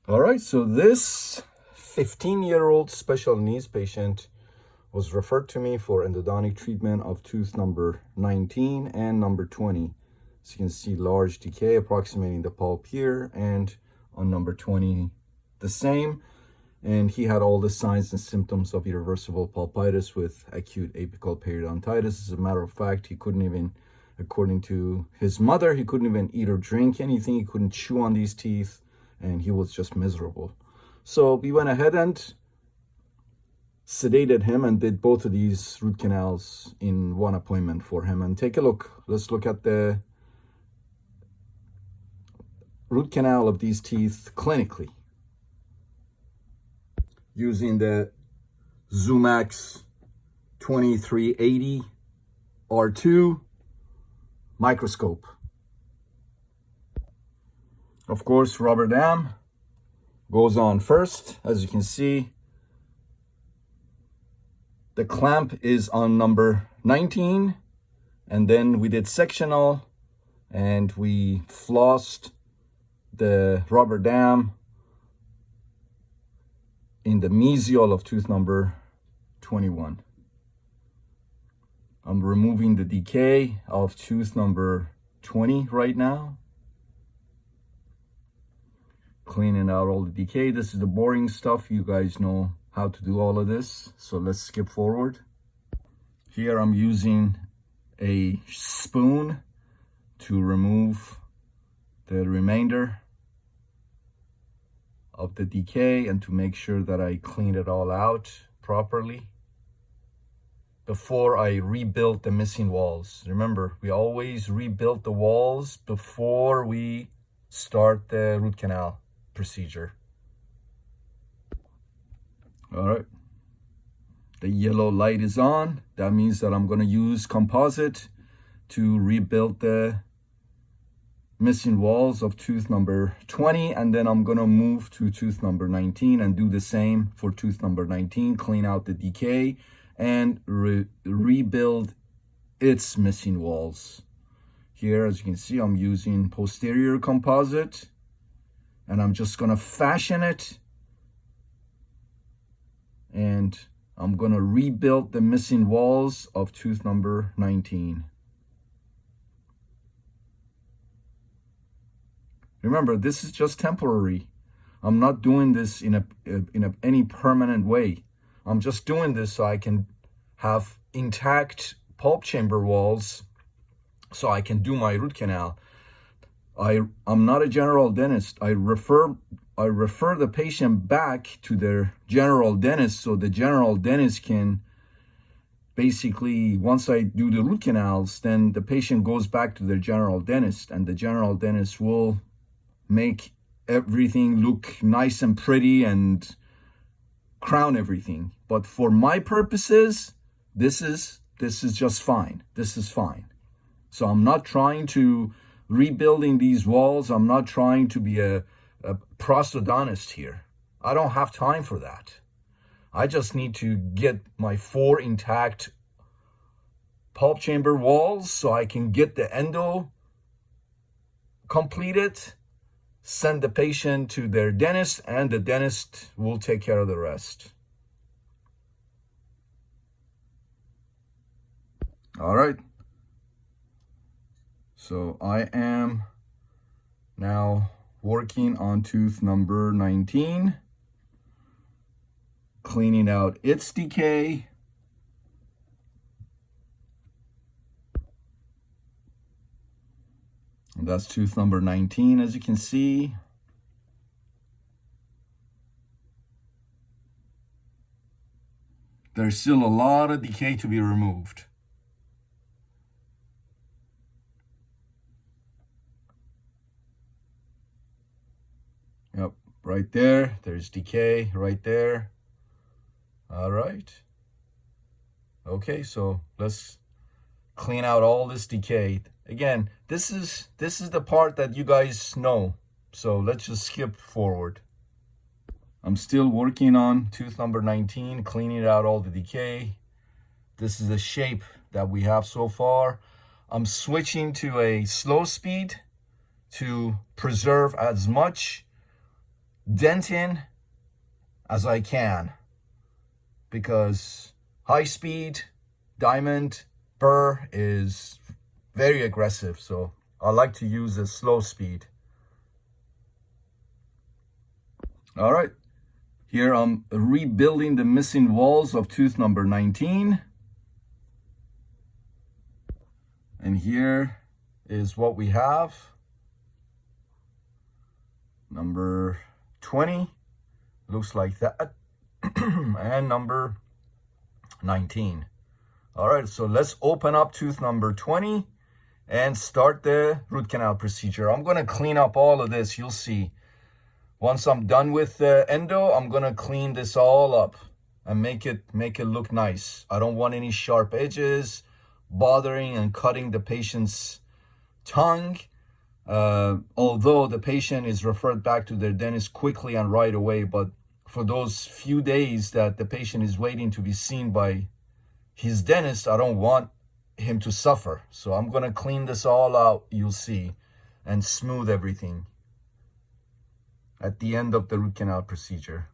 All right, so this 15-year-old special needs patient was referred to me for endodontic treatment of tooth number 19 and number 20. As you can see, large decay approximating the pulp here, and on number 20, the same. And he had all the signs and symptoms of irreversible pulpitis with acute apical periodontitis. As a matter of fact, he couldn't even, according to his mother, he couldn't even eat or drink anything. He couldn't chew on these teeth, and he was just miserable. So we went ahead and sedated him and did both of these root canals in one appointment for him. And take a look. Let's look at the root canal of these teeth clinically using the Zumax 2380 R2 microscope. Of course, rubber dam goes on first. As you can see, the clamp is on number 19, and then we did sectional and we flossed the rubber dam in the mesial of tooth number 21. I'm removing the decay of tooth number 20 right now. Cleaning out all the decay. This is the boring stuff. You guys know how to do all of this. So let's skip forward. Here I'm using a spoon to remove the remainder of the decay and to make sure that I clean it all out properly before I rebuild the missing walls. Remember, we always rebuild the walls before we start the root canal procedure. All right, the yellow light is on. That means that I'm going to use composite to rebuild the missing walls of tooth number 20, and then I'm going to move to tooth number 19 and do the same for tooth number 19, clean out the decay and rebuild its missing walls. Here, as you can see, I'm using posterior composite, and I'm just going to fashion it, and I'm going to rebuild the missing walls of tooth number 19. Remember, this is just temporary. I'm not doing this in any permanent way. I'm just doing this so I can have intact pulp chamber walls so I can do my root canal. I'm not a general dentist. I refer the patient back to their general dentist, so the general dentist can basically, once I do the root canals, then the patient goes back to their general dentist, and the general dentist will make everything look nice and pretty and crown everything. But for my purposes, this is just fine. This is fine. So I'm not trying to rebuilding these walls. I'm not trying to be a prosthodontist here. I don't have time for that. I just need to get my 4 intact pulp chamber walls so I can get the endo completed, send the patient to their dentist, and the dentist will take care of the rest. All right. So I am now working on tooth number 19, cleaning out its decay. And that's tooth number 19, as you can see. There's still a lot of decay to be removed. Yep, right there. There's decay right there. All right. Okay, so let's clean out all this decay. Again, this is the part that you guys know. So let's just skip forward. I'm still working on tooth number 19, cleaning out all the decay. This is the shape that we have so far. I'm switching to a slow speed to preserve as much dentin as I can, because high speed diamond burr is very aggressive, so I like to use a slow speed. All right, here I'm rebuilding the missing walls of tooth number 19. And here is what we have. Number 20 looks like that. And number 19. All right, so let's open up tooth number 20 and start the root canal procedure. I'm gonna clean up all of this, you'll see. Once I'm done with the endo, I'm gonna clean this all up and make it look nice. I don't want any sharp edges bothering and cutting the patient's tongue. Although the patient is referred back to their dentist quickly and right away, but for those few days that the patient is waiting to be seen by his dentist, I don't want him to suffer. So I'm gonna clean this all out, you'll see, and smooth everything at the end of the root canal procedure.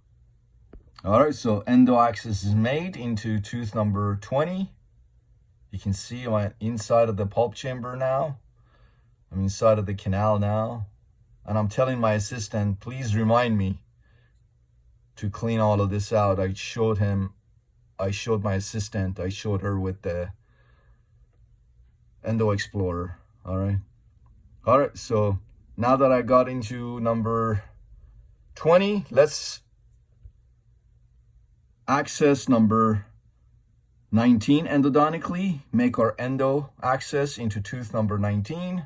All right, so endo access is made into tooth number 20. You can see my inside of the pulp chamber now. I'm inside of the canal now. And I'm telling my assistant, please remind me to clean all of this out. I showed my assistant, I showed her with the Endo Explorer. All right, so now that I got into number 20, let's access number 19 endodontically, make our endo access into tooth number 19.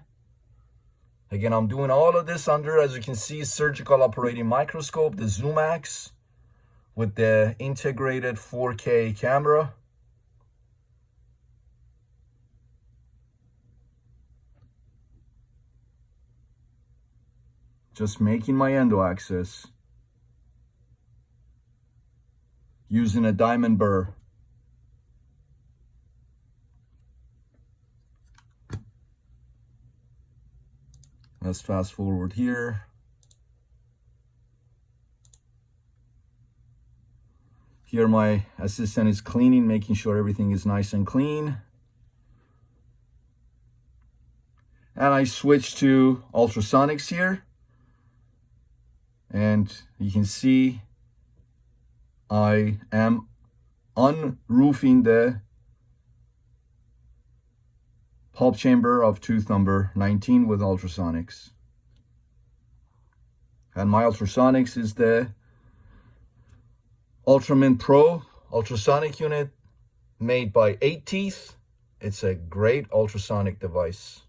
Again, I'm doing all of this under, as you can see, surgical operating microscope, the Zumax, with the integrated 4K camera. Just making my endo access using a diamond burr. Let's fast forward here. Here my assistant is cleaning, making sure everything is nice and clean. And I switch to ultrasonics here. And you can see I am unroofing the pulp chamber of tooth number 19 with ultrasonics. And my ultrasonics is the Ultramin Pro ultrasonic unit made by 8 Teeth. It's a great ultrasonic device.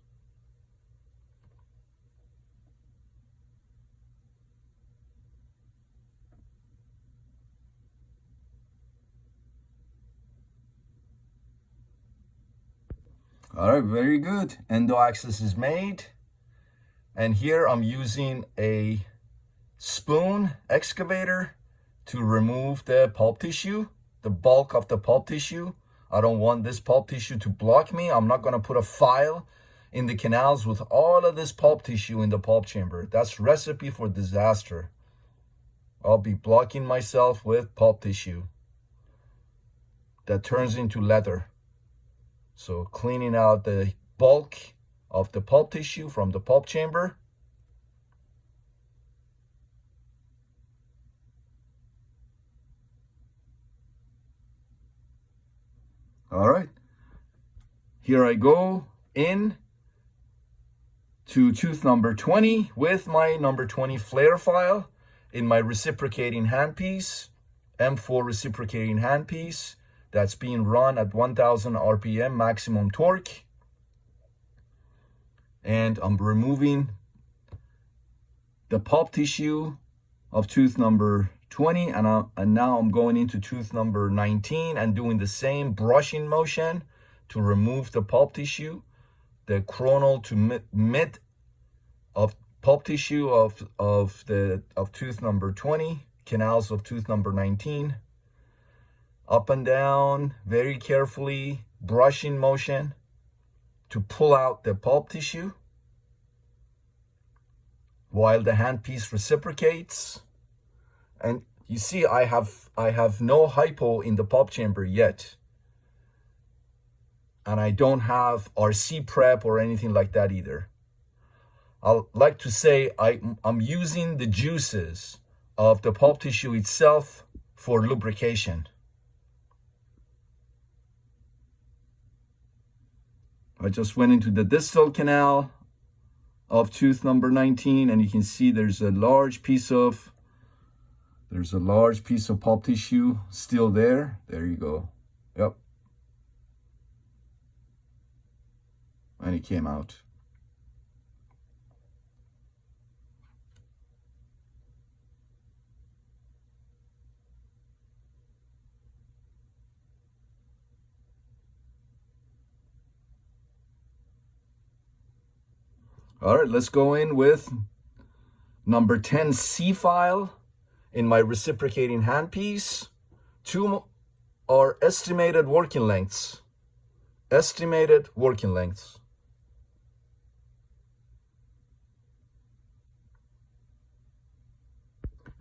All right, very good. Endo access is made. And here I'm using a spoon excavator to remove the pulp tissue, the bulk of the pulp tissue. I don't want this pulp tissue to block me. I'm not gonna put a file in the canals with all of this pulp tissue in the pulp chamber. That's recipe for disaster. I'll be blocking myself with pulp tissue that turns into leather. So cleaning out the bulk of the pulp tissue from the pulp chamber. All right, here I go in to tooth number 20 with my number 20 flare file in my reciprocating handpiece, M4 reciprocating handpiece. That's being run at 1000 RPM maximum torque. And I'm removing the pulp tissue of tooth number 20, and now I'm going into tooth number 19 and doing the same brushing motion to remove the pulp tissue, the coronal to mid of pulp tissue of tooth number 20, canals of tooth number 19. Up and down, very carefully, brushing motion to pull out the pulp tissue while the handpiece reciprocates. And you see, I have no hypo in the pulp chamber yet. And I don't have RC prep or anything like that either. I like to say I'm using the juices of the pulp tissue itself for lubrication. I just went into the distal canal of tooth number 19, and you can see there's a large piece of pulp tissue still there. There you go. Yep. And it came out. All right, let's go in with number 10 C file in my reciprocating handpiece. Two are estimated working lengths. Estimated working lengths.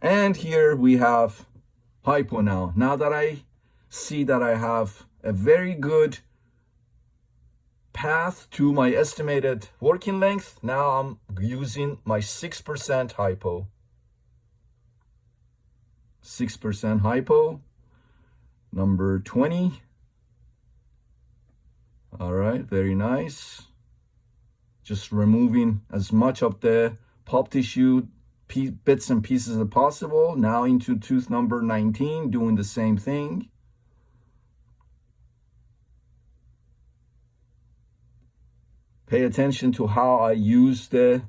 And here we have hypo now. Now that I see that I have a very good path to my estimated working length, now I'm using my 6% hypo. 6% hypo. Number 20. All right, very nice. Just removing as much of the pulp tissue bits and pieces as possible. Now into tooth number 19, doing the same thing. Pay attention to how I use the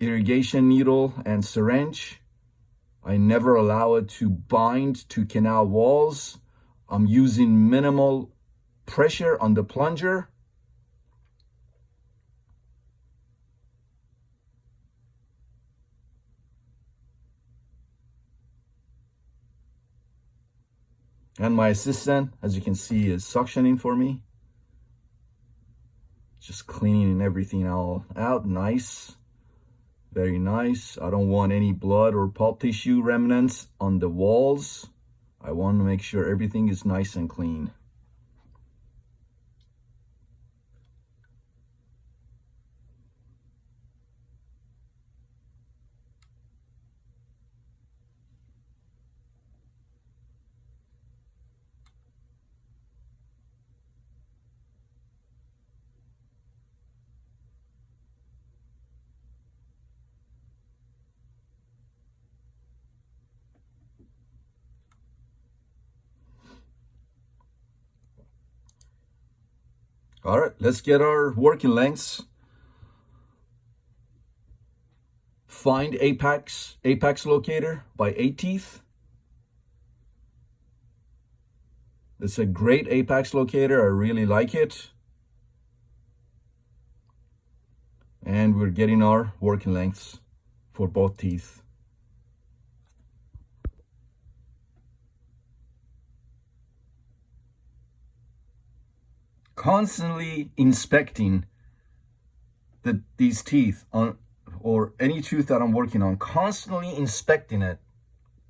irrigation needle and syringe. I never allow it to bind to canal walls. I'm using minimal pressure on the plunger. And my assistant, as you can see, is suctioning for me. Just cleaning everything all out. Nice. Very nice. I don't want any blood or pulp tissue remnants on the walls. I want to make sure everything is nice and clean. All right, let's get our working lengths. Find apex locator by 8 teeth. It's a great apex locator. I really like it. And we're getting our working lengths for both teeth. Constantly inspecting these teeth or any tooth that I'm working on, constantly inspecting it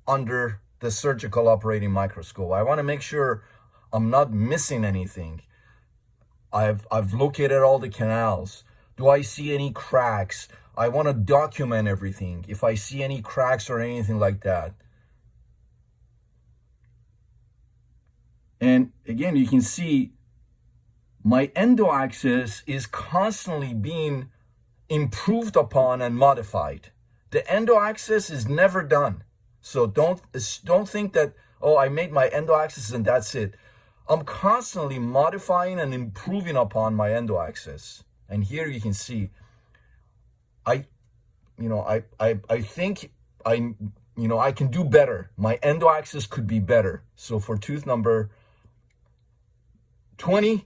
under the surgical operating microscope. I want to make sure I'm not missing anything. I've located all the canals. Do I see any cracks? I want to document everything if I see any cracks or anything like that. And again, you can see my endo axis is constantly being improved upon and modified. The endo axis is never done. So don't think that, oh, I made my endo axis and that's it. I'm constantly modifying and improving upon my endo axis. And here you can see, I think I can do better. My endo axis could be better. So for tooth number 20,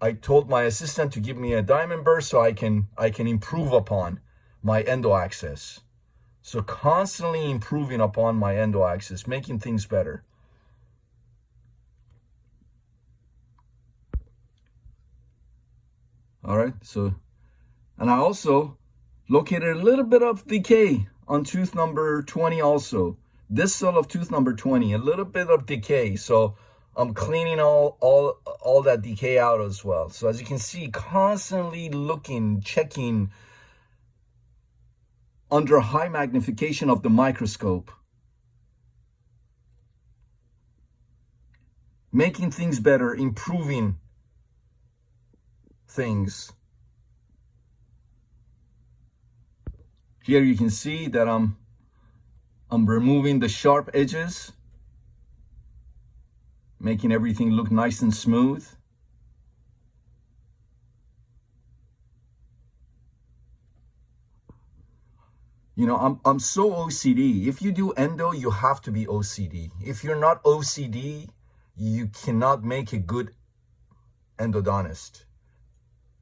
I told my assistant to give me a diamond burst so I can improve upon my endo axis. So constantly improving upon my endo axis, making things better. All right, so, and I also located a little bit of decay on tooth number 20 also. Distal of tooth number 20, a little bit of decay. So I'm cleaning all that decay out as well. So as you can see, constantly looking, checking under high magnification of the microscope, making things better, improving things. Here you can see that I'm removing the sharp edges, making everything look nice and smooth. You know, I'm so OCD. If you do endo, you have to be OCD. If you're not OCD, you cannot make a good endodontist.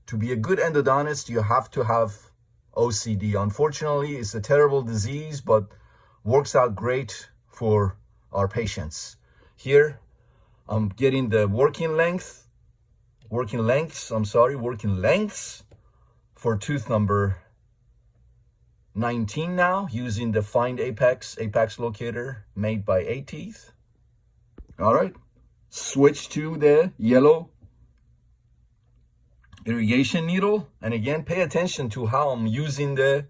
To be a good endodontist, you have to have OCD. Unfortunately, it's a terrible disease, but works out great for our patients. Here, I'm getting the working lengths for tooth number 19 now, using the Find Apex locator made by A-Teeth. All right, switch to the yellow irrigation needle. And again, pay attention to how I'm using the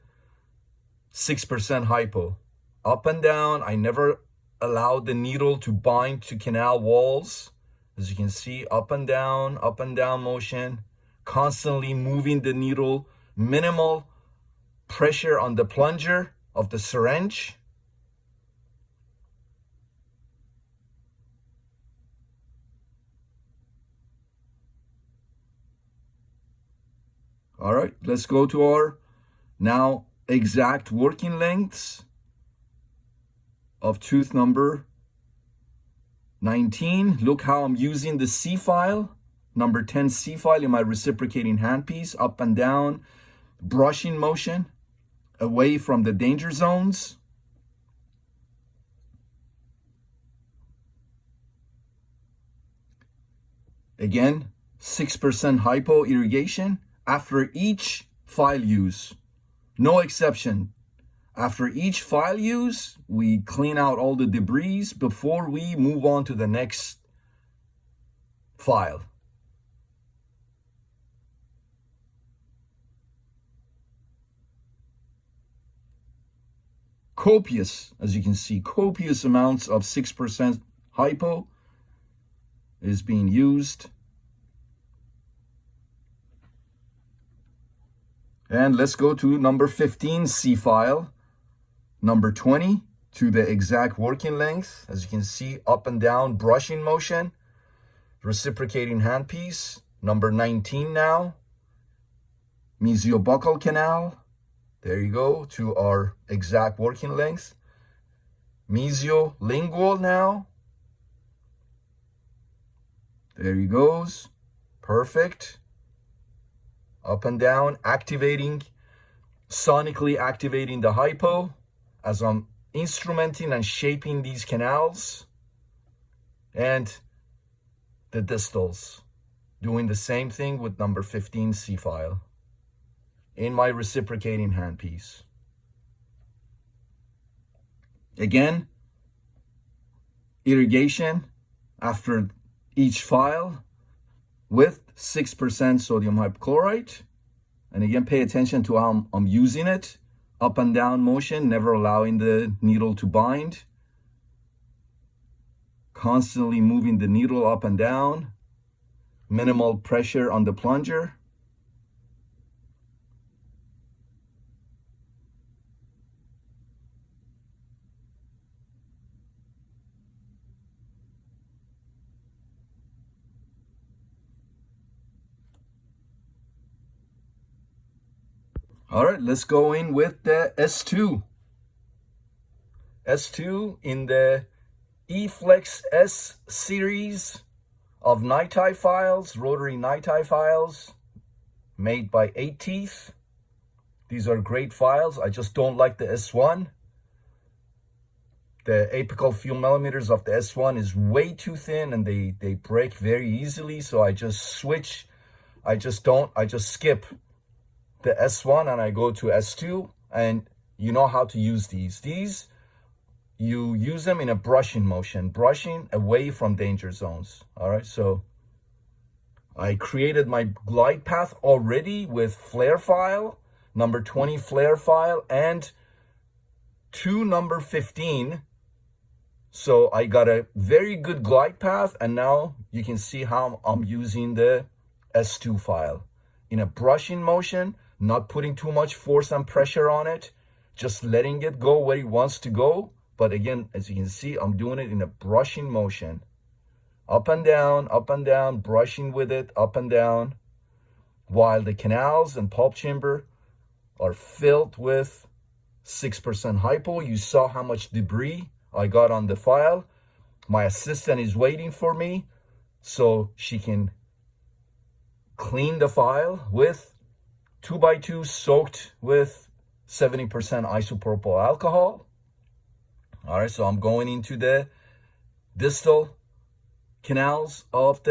6% hypo. Up and down, I never allowed the needle to bind to canal walls. As you can see, up and down motion, constantly moving the needle, minimal pressure on the plunger of the syringe. All right, let's go to our now exact working lengths of tooth number 19. Look how I'm using the C file, number 10 C file in my reciprocating handpiece, up and down, brushing motion away from the danger zones. Again, 6% hypo irrigation after each file use, no exception. After each file use, we clean out all the debris before we move on to the next file. Copious, as you can see, copious amounts of 6% hypo is being used. And let's go to number 15 C file, number 20 to the exact working length. As you can see, up and down brushing motion, reciprocating handpiece. Number 19 now, mesiobuccal canal. There you go, to our exact working length. Mesiolingual now. There he goes, perfect. Up and down, activating, sonically activating the hypo as I'm instrumenting and shaping these canals. And the distals, doing the same thing with number 15 C file in my reciprocating handpiece. Again, irrigation after each file with 6% sodium hypochlorite. And again, pay attention to how I'm using it. Up and down motion, never allowing the needle to bind. Constantly moving the needle up and down. Minimal pressure on the plunger. All right, let's go in with the S2. S2 in the E-Flex S series of NiTi files, rotary NiTi files made by A-Teeth. These are great files. I just don't like the S1. The apical few millimeters of the S1 is way too thin and they break very easily. So I just switch. I just skip the S1 and I go to S2, and you know how to use these. These you use them in a brushing motion, brushing away from danger zones. All right, so I created my glide path already with flare file, number 20 flare file, and 2 number 15. So I got a very good glide path, and now you can see how I'm using the S2 file in a brushing motion, not putting too much force and pressure on it, just letting it go where it wants to go. But again, as you can see, I'm doing it in a brushing motion. Up and down, brushing with it, up and down, while the canals and pulp chamber are filled with 6% hypo. You saw how much debris I got on the file. My assistant is waiting for me so she can clean the file with 2x2 soaked with 70% isopropyl alcohol. All right, so I'm going into the distal canals of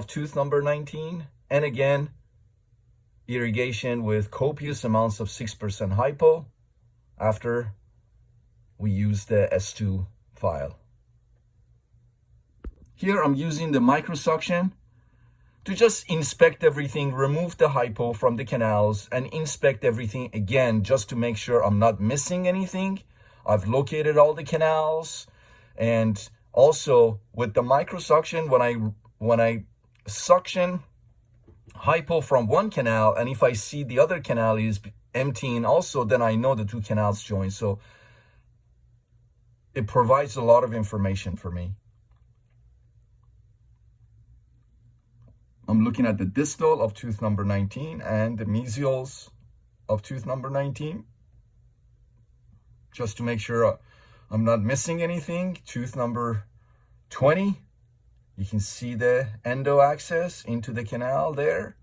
tooth number 19, and again, irrigation with copious amounts of 6% hypo after we use the S2 file. Here I'm using the microsuction to just inspect everything, remove the hypo from the canals, and inspect everything again just to make sure I'm not missing anything. I've located all the canals, and also with the microsuction, when I suction hypo from one canal, and if I see the other canal is emptying also, then I know the two canals join. So it provides a lot of information for me. I'm looking at the distal of tooth number 19 and the mesials of tooth number 19, just to make sure I'm not missing anything. Tooth number 20, you can see the endo access into the canal there.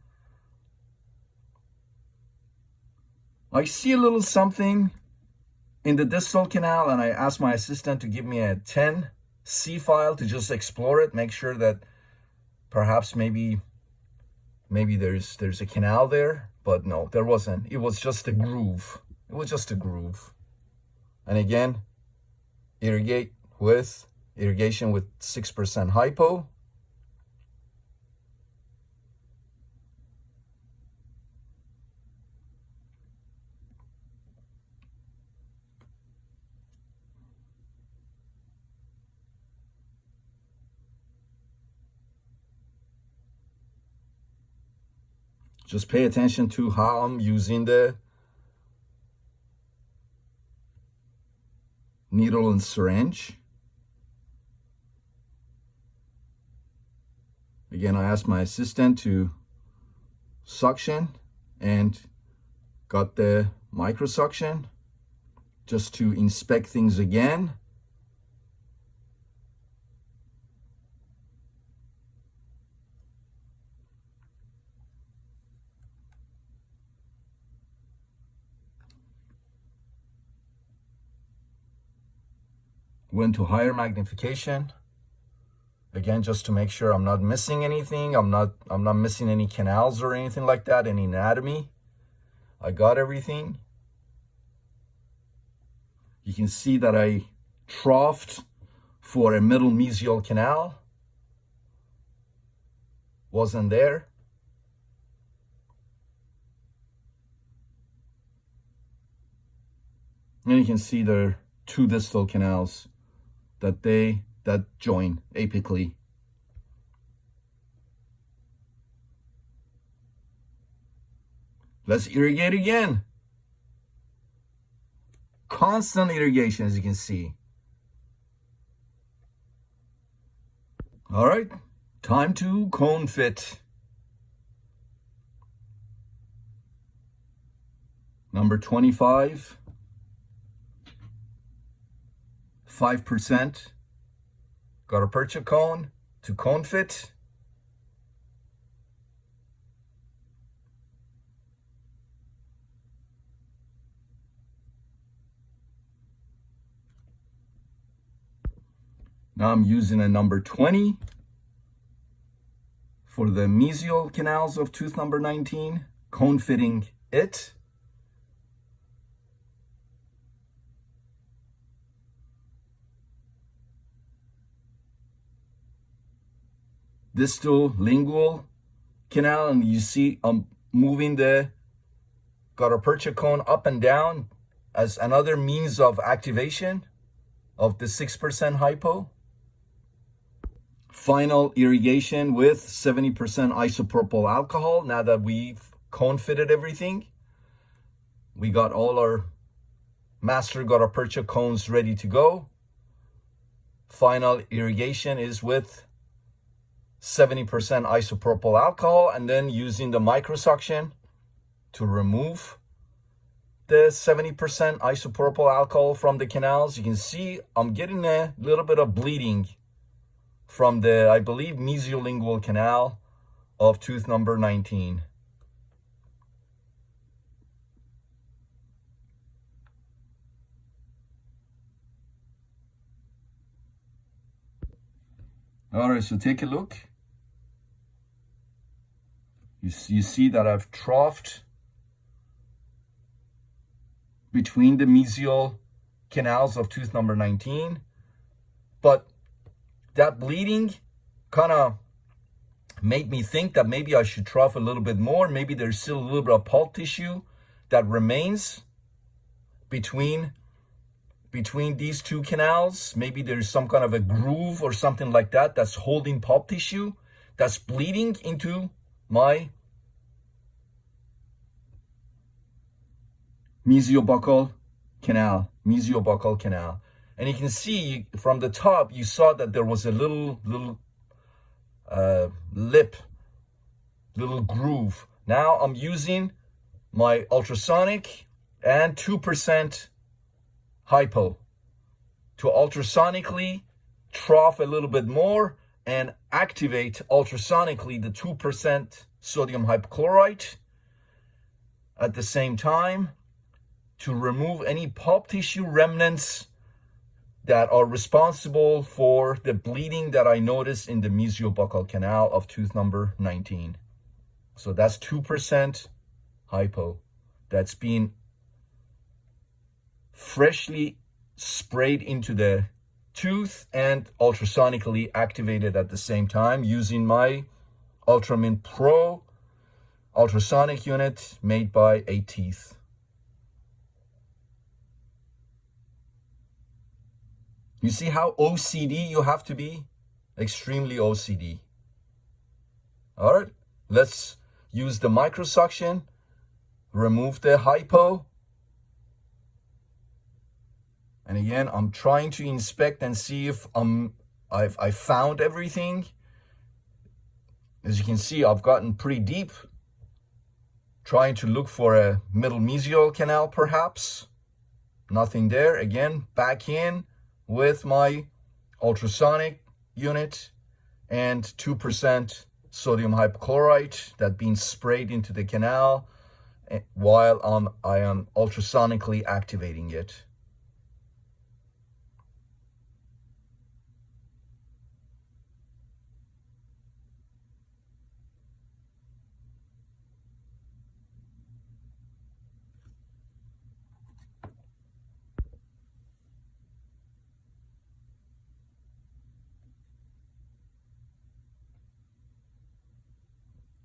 I see a little something in the distal canal, and I asked my assistant to give me a 10C file to just explore it, make sure that perhaps maybe there's a canal there, but no, there wasn't. It was just a groove. It was just a groove. And again, irrigation with 6% hypo. Just pay attention to how I'm using the needle and syringe. Again, I asked my assistant to suction and got the microsuction just to inspect things again. Went to higher magnification again, just to make sure I'm not missing anything. I'm not missing any canals or anything like that, any anatomy. I got everything. You can see that I troughed for a middle mesial canal. Wasn't there. And you can see there are two distal canals that join apically. Let's irrigate again. Constant irrigation, as you can see. All right, time to cone fit. Number 25. 5%. Got a percha cone to cone fit. Now I'm using a number 20 for the mesial canals of tooth number 19, cone fitting it. distal lingual canal, and you see I'm moving the gutta-percha cone up and down as another means of activation of the 6% hypo. Final irrigation with 70% isopropyl alcohol. Now that we've cone fitted everything, we got all our master gutta-percha cones ready to go. Final irrigation is with 70% isopropyl alcohol, and then using the microsuction to remove the 70% isopropyl alcohol from the canals. You can see I'm getting a little bit of bleeding from the, I believe, mesiolingual canal of tooth number 19. All right, so take a look. You see that I've troughed between the mesial canals of tooth number 19, but that bleeding kind of made me think that maybe I should trough a little bit more. Maybe there's still a little bit of pulp tissue that remains between these two canals. Maybe there's some kind of a groove or something like that that's holding pulp tissue that's bleeding into my mesiobuccal canal. And you can see from the top, you saw that there was a little lip, little groove. Now I'm using my ultrasonic and 2% hypo to ultrasonically trough a little bit more and activate ultrasonically the 2% sodium hypochlorite at the same time to remove any pulp tissue remnants that are responsible for the bleeding that I noticed in the mesiobuccal canal of tooth number 19. So that's 2% hypo that's being freshly sprayed into the tooth and ultrasonically activated at the same time using my Ultramin Pro ultrasonic unit made by 8 Teeth. You see how OCD you have to be? Extremely OCD. All right, let's use the microsuction, remove the hypo. And again, I'm trying to inspect and see if I found everything. As you can see, I've gotten pretty deep, trying to look for a middle mesial canal perhaps. Nothing there. Again, back in with my ultrasonic unit and 2% sodium hypochlorite that being sprayed into the canal while I am ultrasonically activating it.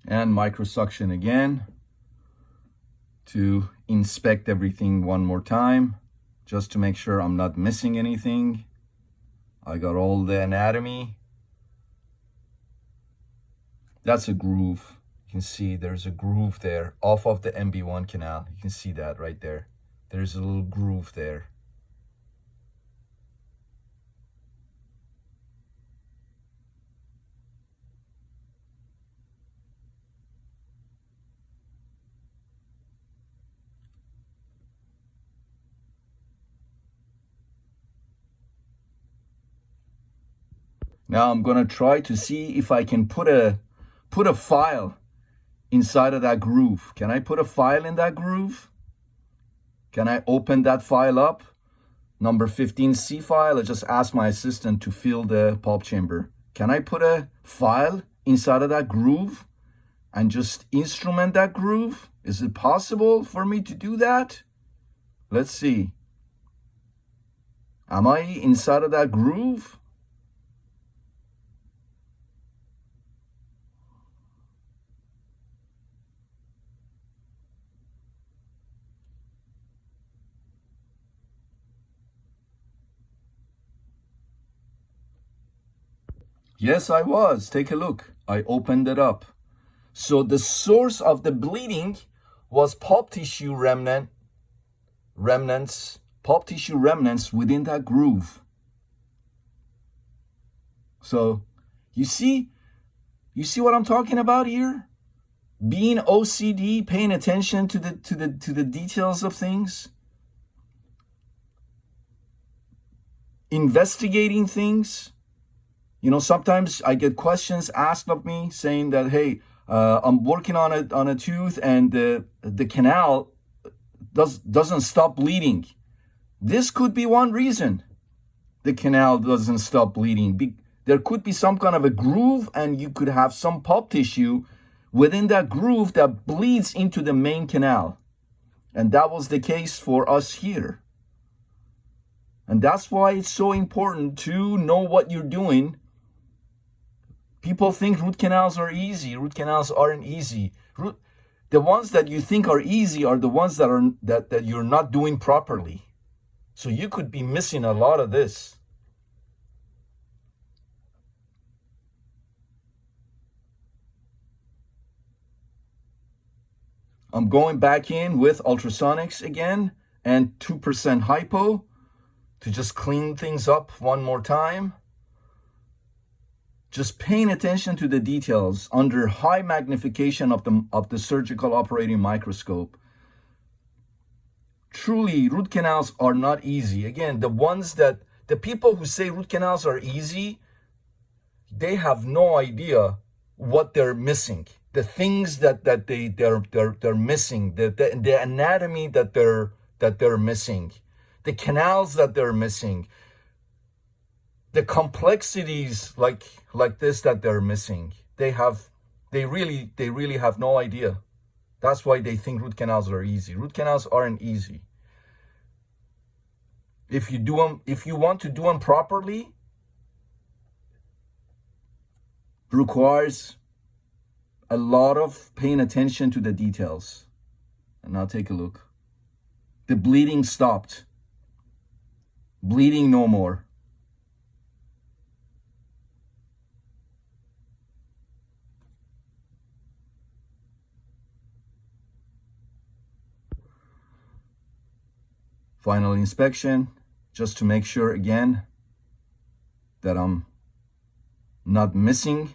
And microsuction again to inspect everything one more time, just to make sure I'm not missing anything. I got all the anatomy. That's a groove. You can see there's a groove there off of the MB1 canal. You can see that right there. There's a little groove there. Now I'm gonna try to see if I can put a file inside of that groove. Can I put a file in that groove? Can I open that file up? Number 15C file. I just asked my assistant to fill the pulp chamber. Can I put a file inside of that groove and just instrument that groove? Is it possible for me to do that? Let's see. Am I inside of that groove? Yes, I was. Take a look. I opened it up. So the source of the bleeding was pulp tissue pulp tissue remnants within that groove. So you see what I'm talking about here? Being OCD, paying attention to the details of things, investigating things. You know, sometimes I get questions asked of me saying that, hey, I'm working on a tooth and the canal doesn't stop bleeding. This could be one reason the canal doesn't stop bleeding. There could be some kind of a groove, and you could have some pulp tissue within that groove that bleeds into the main canal. And that was the case for us here. And that's why it's so important to know what you're doing. People think root canals are easy. Root canals aren't easy. The ones that you think are easy are the ones that you're not doing properly. So you could be missing a lot of this. I'm going back in with ultrasonics again and 2% hypo to just clean things up one more time. Just paying attention to the details under high magnification of the surgical operating microscope. Truly, root canals are not easy. Again, the people who say root canals are easy, they have no idea what they're missing. The things that they're missing, the anatomy that they're missing, the canals that they're missing, the complexities like this that they're missing. They really have no idea. That's why they think root canals are easy. Root canals aren't easy. If you want to do them properly, requires a lot of paying attention to the details. And now take a look. The bleeding stopped. Bleeding no more. Final inspection, just to make sure again that I'm not missing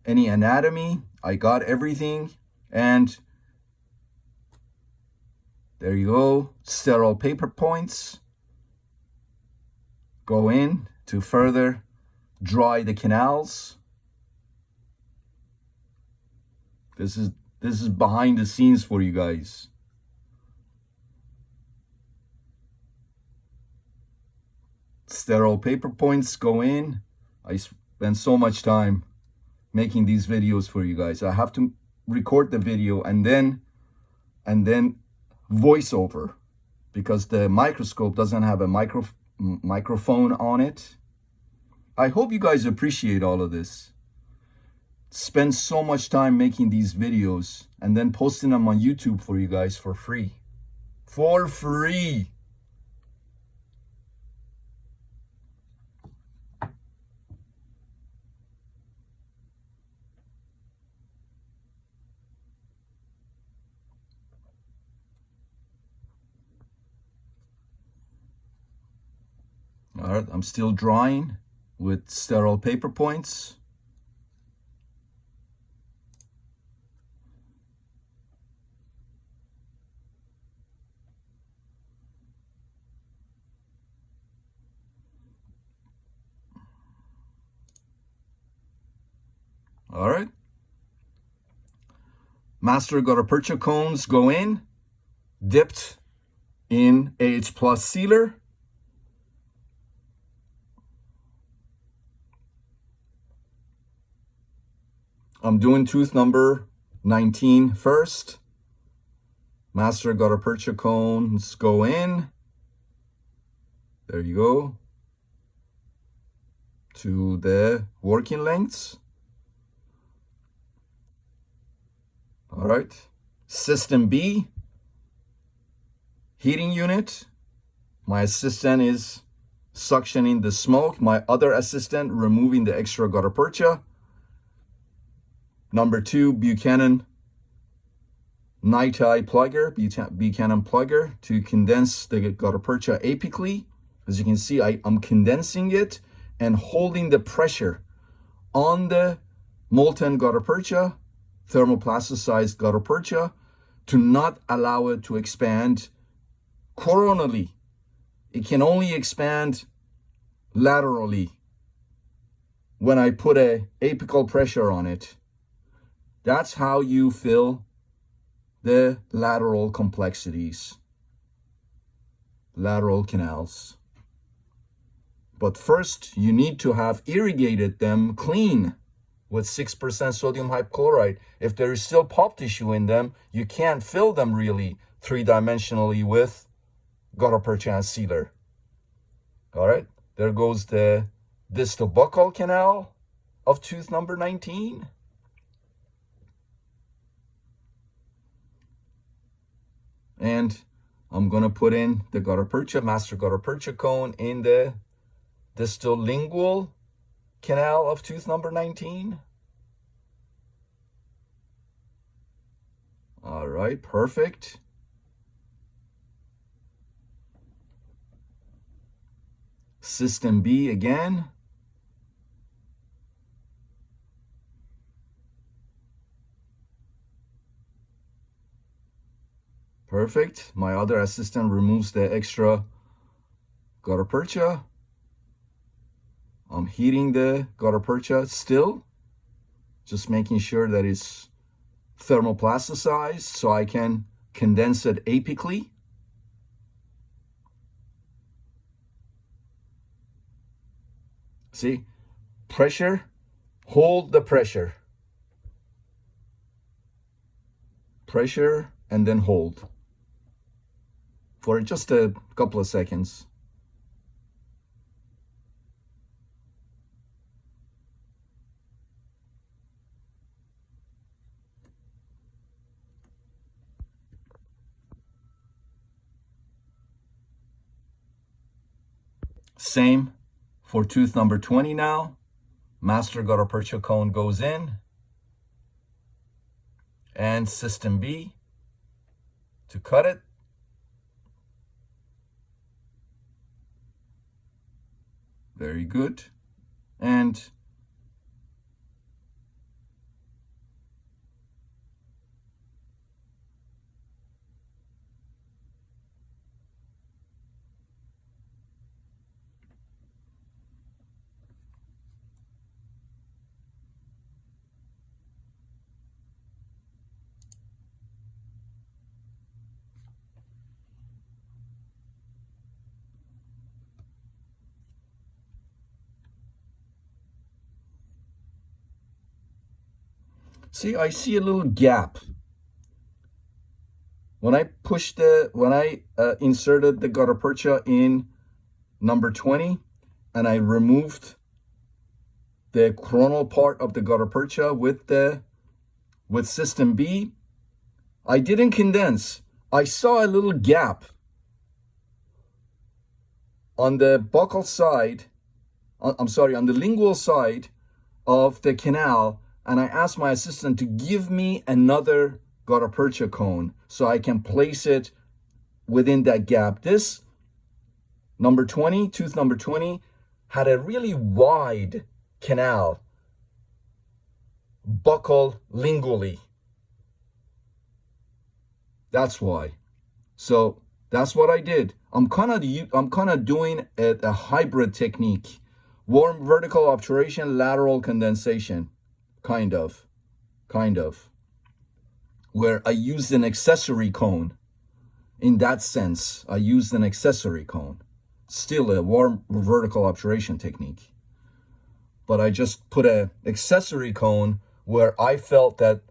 any anatomy. I got everything, and there you go. Sterile paper points go in to further dry the canals. This is behind the scenes for you guys. Sterile paper points go in. I spend so much time making these videos for you guys. I have to record the video and then voice over, because the microscope doesn't have a microphone on it. I hope you guys appreciate all of this. Spend so much time making these videos and then posting them on YouTube for you guys for free. For free. All right, I'm still drying with sterile paper points. All right. Master gutta-percha cones go in, dipped in AH Plus sealer. I'm doing tooth number 19 first. Master gutta-percha cones go in. There you go. To the working lengths. All right. System B, heating unit. My assistant is suctioning the smoke. My other assistant removing the extra gutta percha. Number 2, Buchanan night eye plugger, Buchanan plugger to condense the gutta percha apically. As you can see, I'm condensing it and holding the pressure on the molten gutta percha, thermoplasticized gutta percha, to not allow it to expand coronally. It can only expand laterally when I put a apical pressure on it. That's how you fill the lateral complexities, lateral canals. But first, you need to have irrigated them clean with 6% sodium hypochlorite. If there is still pulp tissue in them, you can't fill them really three-dimensionally with gutta percha and sealer. All right, there goes the distal buccal canal of tooth number 19. And I'm gonna put in the gutta percha, master gutta percha cone in the distal lingual canal of tooth number 19. All right, perfect. System B again. Perfect. My other assistant removes the extra gutta percha. I'm heating the gutta percha still, just making sure that it's thermoplasticized so I can condense it apically. See, pressure, hold the pressure. Pressure and then hold for just a couple of seconds. Same for tooth number 20 now. Master gutta percha cone goes in. And system B to cut it. Very good. And see, I see a little gap. When I inserted the gutta percha in number 20 and I removed the coronal part of the gutta percha with system B, I didn't condense. I saw a little gap on the buccal side, on the lingual side of the canal, and I asked my assistant to give me another gutta percha cone so I can place it within that gap. This number 20, tooth number 20, had a really wide canal, buccal lingually. That's why. So that's what I did. I'm kind of doing a hybrid technique. Warm vertical obturation, lateral condensation, kind of, where I used an accessory cone. In that sense, I used an accessory cone. Still a warm vertical obturation technique. But I just put an accessory cone where I felt that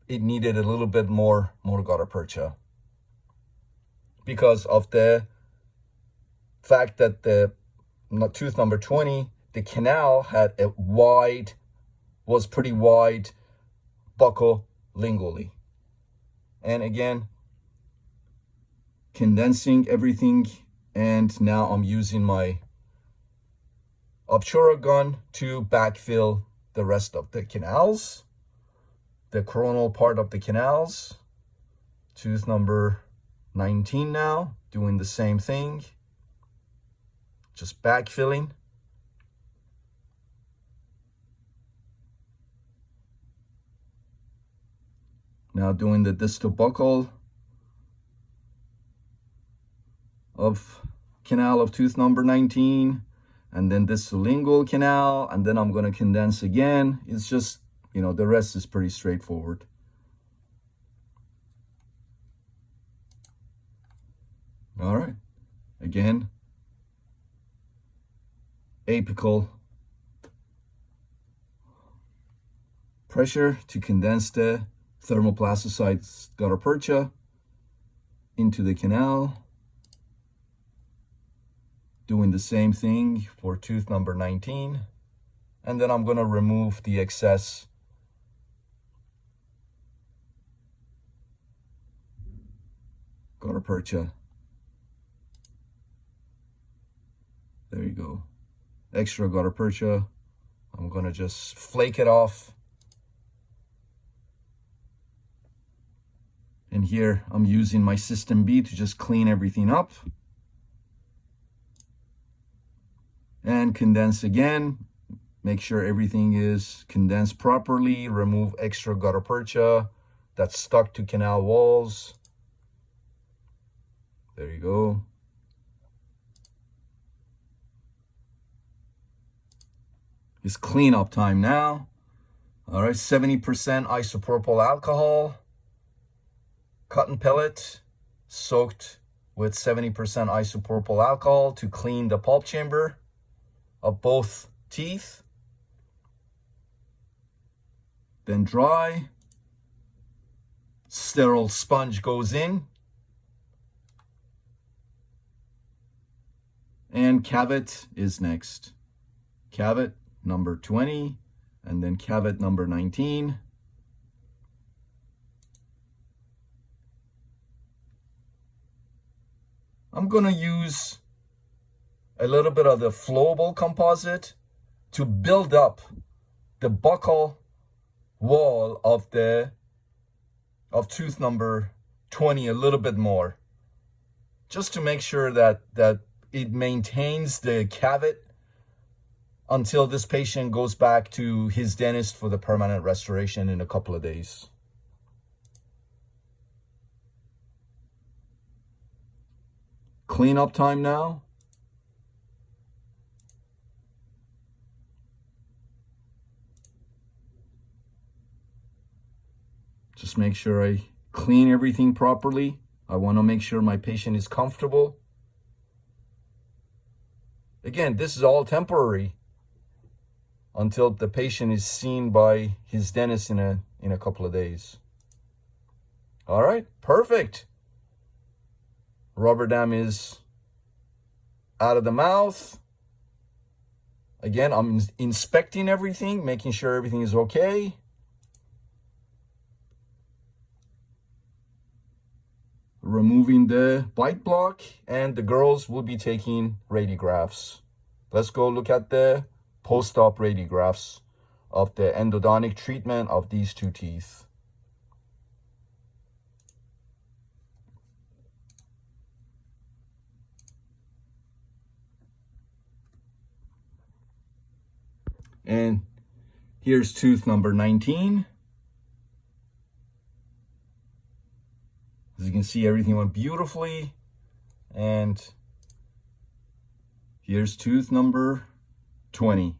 it needed a little bit more gutta percha, because of the fact that the tooth number 20, the canal had was pretty wide buccal lingually. And again, condensing everything, and now I'm using my obtura gun to backfill the rest of the canals, the coronal part of the canals. Tooth number 19 now, doing the same thing, just backfilling. Now doing the distal buccal of canal of tooth number 19, and then distal lingual canal, and then I'm going to condense again. It's just, you know, the rest is pretty straightforward. All right, again, apical pressure to condense the thermoplasticized gutta percha into the canal. Doing the same thing for tooth number 19. And then I'm going to remove the excess gutta percha. There you go. Extra gutta percha. I'm going to just flake it off. And here I'm using my System B to just clean everything up. And condense again. Make sure everything is condensed properly. Remove extra gutta percha that's stuck to canal walls. There you go. It's cleanup time now. All right, 70% isopropyl alcohol, cotton pellet soaked with 70% isopropyl alcohol to clean the pulp chamber of both teeth. Then dry. Sterile sponge goes in. And cavet is next. Cavet number 20, and then cavet number 19. I'm going to use a little bit of the flowable composite to build up the buccal wall of tooth number 20 a little bit more, just to make sure that it maintains the cavet until this patient goes back to his dentist for the permanent restoration in a couple of days. Cleanup time now. Just make sure I clean everything properly. I want to make sure my patient is comfortable. Again, this is all temporary until the patient is seen by his dentist in a couple of days. All right, perfect. Rubber dam is out of the mouth. Again, I'm inspecting everything, making sure everything is okay. Removing the bite block, and the girls will be taking radiographs. Let's go look at the post-op radiographs of the endodontic treatment of these two teeth. And here's tooth number 19. As you can see, everything went beautifully. And here's tooth number 20.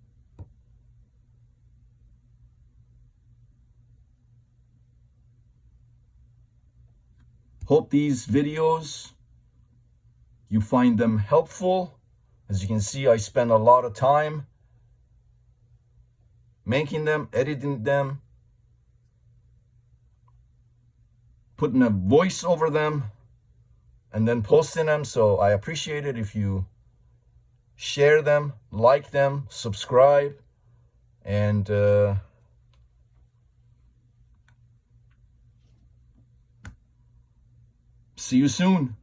Hope these videos, you find them helpful. As you can see, I spend a lot of time making them, editing them, putting a voice over them, and then posting them. So I appreciate it if you share them, like them, subscribe, and see you soon.